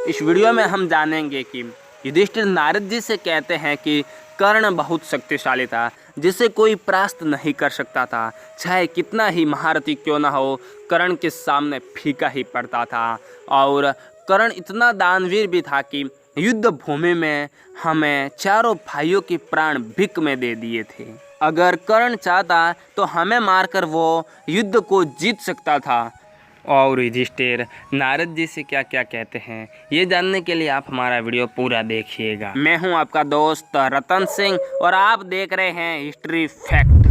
इस वीडियो में हम जानेंगे कि युधिष्ठिर नारद जी से कहते हैं कि कर्ण बहुत शक्तिशाली था, जिसे कोई परास्त नहीं कर सकता था। चाहे कितना ही महारथी क्यों न हो, कर्ण के सामने फीका ही पड़ता था। और कर्ण इतना दानवीर भी था कि युद्ध भूमि में हमें चारों भाइयों के प्राण भिक में दे दिए थे। अगर कर्ण चाहता तो हमें मारकर वो युद्ध को जीत सकता था। और युधिष्ठिर नारद जी से क्या क्या कहते हैं, ये जानने के लिए आप हमारा वीडियो पूरा देखिएगा। मैं हूं आपका दोस्त रतन सिंह और आप देख रहे हैं हिस्ट्री फैक्ट।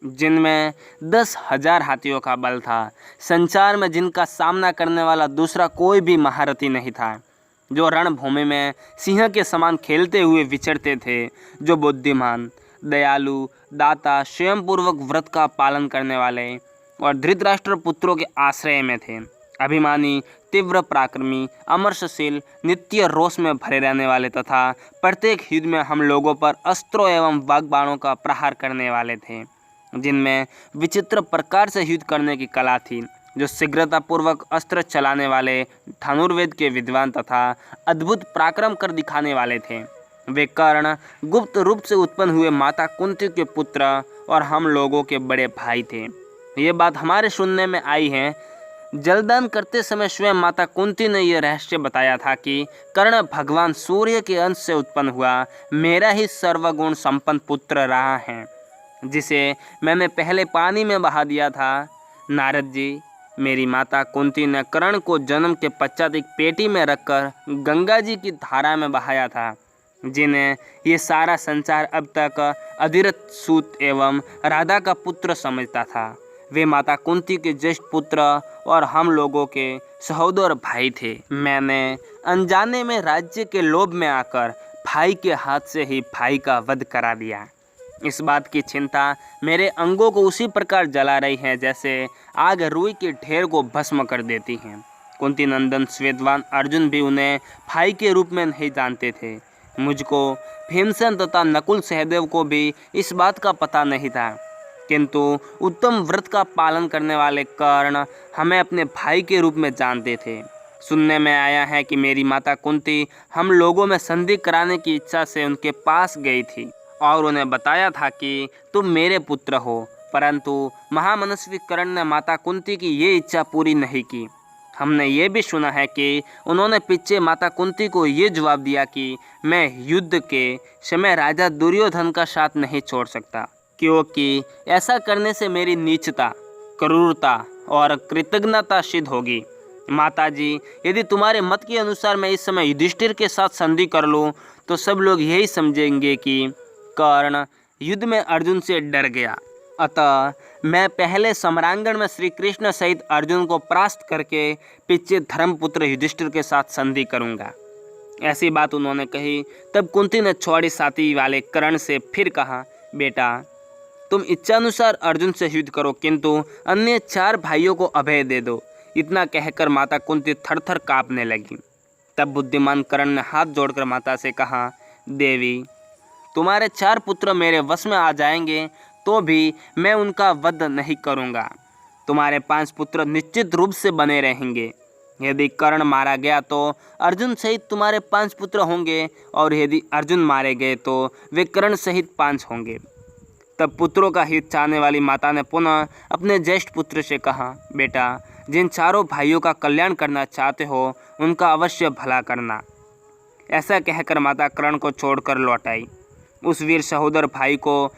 जिनमें 10,000 हाथियों का बल था, संचार में जिनका सामना करने वाला दूसरा कोई भी महारथी नहीं था, जो रणभूमि में सिंह के समान खेलते हुए विचरते थे, जो बुद्धिमान, दयालु, दाता, स्वयं पूर्वक व्रत का पालन करने वाले और धृतराष्ट्र पुत्रों के आश्रय में थे, अभिमानी, तीव्र पराक्रमी, अमर्षशील, नित्य रोष में भरे रहने वाले तथा प्रत्येक युद्ध में हम लोगों पर अस्त्रों एवं वाग्बाणों का प्रहार करने वाले थे, जिनमें विचित्र प्रकार से युद्ध करने की कला थी, जो शीघ्रतापूर्वक अस्त्र चलाने वाले, धनुर्वेद के विद्वान तथा अद्भुत पराक्रम कर दिखाने वाले थे। वे कर्ण गुप्त रूप से उत्पन्न हुए माता कुंती के पुत्र और हम लोगों के बड़े भाई थे। ये बात हमारे सुनने में आई है। जलदान करते समय स्वयं माता कुंती ने यह रहस्य बताया था कि कर्ण भगवान सूर्य के अंश से उत्पन्न हुआ मेरा ही सर्वगुण संपन्न पुत्र रहा है, जिसे मैंने पहले पानी में बहा दिया था। नारद जी, मेरी माता कुंती ने कर्ण को जन्म के पश्चात एक पेटी में रखकर गंगा जी की धारा में बहाया था, जिन्हें ये सारा संसार अब तक अधिरथ सूत एवं राधा का पुत्र समझता था। वे माता कुंती के ज्येष्ठ पुत्र और हम लोगों के सहोदर भाई थे। मैंने अनजाने में राज्य के लोभ में आकर भाई के हाथ से ही भाई का वध करा दिया। इस बात की चिंता मेरे अंगों को उसी प्रकार जला रही है जैसे आग रुई के ढेर को भस्म कर देती है। कुंती नंदन श्वेतवान अर्जुन भी उन्हें भाई के रूप में नहीं जानते थे। मुझको, भीमसेन तथा नकुल सहदेव को भी इस बात का पता नहीं था, किंतु उत्तम व्रत का पालन करने वाले कर्ण हमें अपने भाई के रूप में जानते थे। सुनने में आया है कि मेरी माता कुंती हम लोगों में संधि कराने की इच्छा से उनके पास गई थी और उन्हें बताया था कि तुम मेरे पुत्र हो, परंतु महामनस्वी कर्ण ने माता कुंती की ये इच्छा पूरी नहीं की। हमने ये भी सुना है कि उन्होंने पीछे माता कुंती को ये जवाब दिया कि मैं युद्ध के समय राजा दुर्योधन का साथ नहीं छोड़ सकता, क्योंकि ऐसा करने से मेरी नीचता, क्रूरता और कृतज्ञता सिद्ध होगी। माताजी, यदि तुम्हारे मत के अनुसार मैं इस समय युधिष्ठिर के साथ संधि कर लूँ तो सब लोग यही समझेंगे कि कर्ण युद्ध में अर्जुन से डर गया। अतः मैं पहले सम्रांगण में श्री कृष्ण सहित अर्जुन को परास्त करके पीछे धर्मपुत्र युधिष्ठिर के साथ संधि करूंगा। ऐसी बात उन्होंने कही। तब कुंती ने छौड़ी साथी वाले कर्ण से फिर कहा, बेटा तुम इच्छानुसार अर्जुन से युद्ध करो, किंतु अन्य 4 भाइयों को अभय दे दो। इतना कहकर माता कुंती थर थर काँपने लगी। तब बुद्धिमान कर्ण ने हाथ जोड़कर माता से कहा, देवी तुम्हारे 4 पुत्र मेरे वश में आ जाएंगे तो भी मैं उनका वध नहीं करूंगा। तुम्हारे 5 पुत्र निश्चित रूप से बने रहेंगे। यदि कर्ण मारा गया तो अर्जुन सहित तुम्हारे 5 पुत्र होंगे, और यदि अर्जुन मारे गए तो वे कर्ण सहित 5 होंगे। तब पुत्रों का हित चाहने वाली माता ने पुनः अपने ज्येष्ठ पुत्र से कहा, बेटा जिन 4 भाइयों का कल्याण करना चाहते हो उनका अवश्य भला करना। ऐसा कहकर माता कर्ण को छोड़कर लौट आई। उस वीर सहोदर भाई को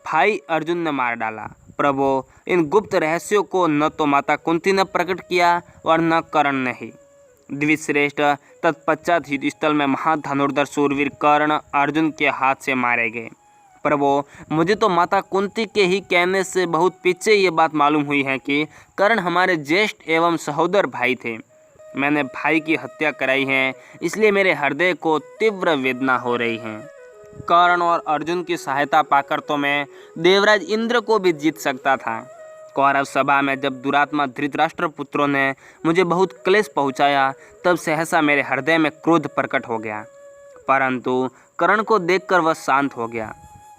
भाई अर्जुन ने मार डाला। प्रभु, इन गुप्त रहस्यों को न तो माता कुंती ने प्रकट किया और न कर्ण ने ही। द्विश्रेष्ठ तत्पश्चात युद्ध स्थल में महाधनुर्धर सूरवीर कर्ण अर्जुन के हाथ से मारे गए। प्रभु, मुझे तो माता कुंती के ही कहने से बहुत पीछे ये बात मालूम हुई है कि कर्ण हमारे ज्येष्ठ एवं सहोदर भाई थे। मैंने भाई की हत्या कराई है, इसलिए मेरे हृदय को तीव्र वेदना हो रही है। कर्ण और अर्जुन की सहायता पाकर तो मैं देवराज इंद्र को भी जीत सकता था। कौरव सभा में जब दुरात्मा धृतराष्ट्र पुत्रों ने मुझे बहुत क्लेश पहुंचाया, तब सहसा मेरे हृदय में क्रोध प्रकट हो गया, परंतु कर्ण को देखकर वह शांत हो गया।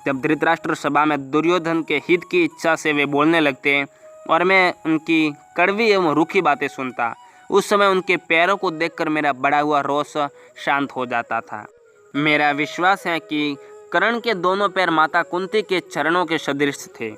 जब धृतराष्ट्र सभा में दुर्योधन के हित की इच्छा से वे बोलने लगते, और मैं उनकी कड़वी एवं रूखी बातें सुनता। उस समय उनके पैरों को देखकर मेरा बढ़ा हुआ रोष शांत हो जाता था। मेरा विश्वास है कि कर्ण के दोनों पैर माता कुंती के चरणों के सदृश थे।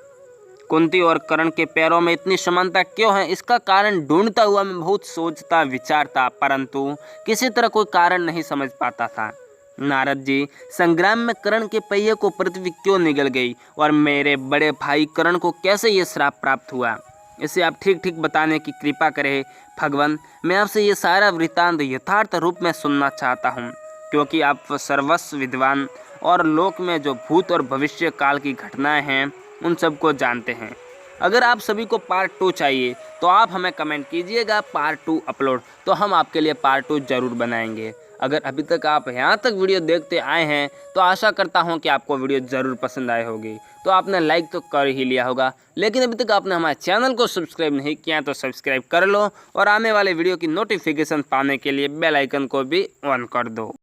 कुंती और कर्ण के पैरों में इतनी समानता क्यों है, इसका कारण ढूंढता हुआ मैं बहुत सोचता विचारता, परंतु किसी तरह कोई कारण नहीं समझ पाता था। नारद जी, संग्राम में कर्ण के पहिए को पृथ्वी क्यों निगल गई और मेरे बड़े भाई कर्ण को कैसे ये श्राप प्राप्त हुआ, इसे आप ठीक ठीक बताने की कृपा करें भगवान। मैं आपसे ये सारा वृत्तांत यथार्थ रूप में सुनना चाहता हूँ, क्योंकि आप सर्वस्व विद्वान और लोक में जो भूत और भविष्य काल की घटनाएं हैं उन सबको जानते हैं। अगर आप सभी को पार्ट 2 चाहिए तो आप हमें कमेंट कीजिएगा पार्ट 2 अपलोड, तो हम आपके लिए पार्ट 2 जरूर बनाएंगे। अगर अभी तक आप यहाँ तक वीडियो देखते आए हैं तो आशा करता हूँ कि आपको वीडियो ज़रूर पसंद आई होगी। तो आपने लाइक तो कर ही लिया होगा, लेकिन अभी तक आपने हमारे चैनल को सब्सक्राइब नहीं किया तो सब्सक्राइब कर लो और आने वाले वीडियो की नोटिफिकेशन पाने के लिए बेल आइकन को भी ऑन कर दो।